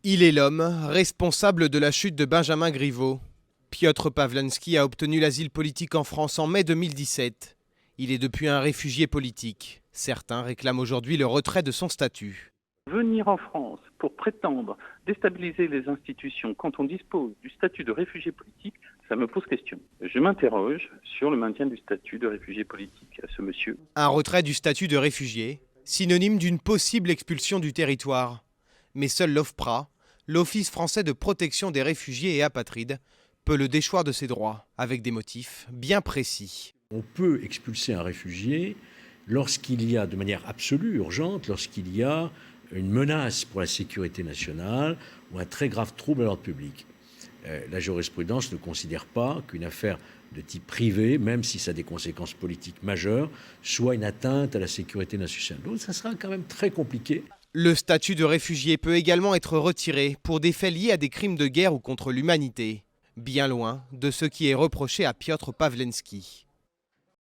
Il est l'homme responsable de la chute de Benjamin Griveaux. Piotr Pawlenski a obtenu l'asile politique en France en mai 2017. Il est depuis un réfugié politique. Certains réclament aujourd'hui le retrait de son statut. Venir en France pour prétendre déstabiliser les institutions quand on dispose du statut de réfugié politique, ça me pose question. Je m'interroge sur le maintien du statut de réfugié politique à ce monsieur. Un retrait du statut de réfugié, synonyme d'une possible expulsion du territoire. Mais seul l'OFPRA, l'Office français de protection des réfugiés et apatrides, peut le déchoir de ses droits, avec des motifs bien précis. On peut expulser un réfugié lorsqu'il y a, de manière absolue, urgente, lorsqu'il y a une menace pour la sécurité nationale ou un très grave trouble à l'ordre public. La jurisprudence ne considère pas qu'une affaire de type privé, même si ça a des conséquences politiques majeures, soit une atteinte à la sécurité nationale. Donc ça sera quand même très compliqué. Le statut de réfugié peut également être retiré pour des faits liés à des crimes de guerre ou contre l'humanité, bien loin de ce qui est reproché à Piotr Pawlenski.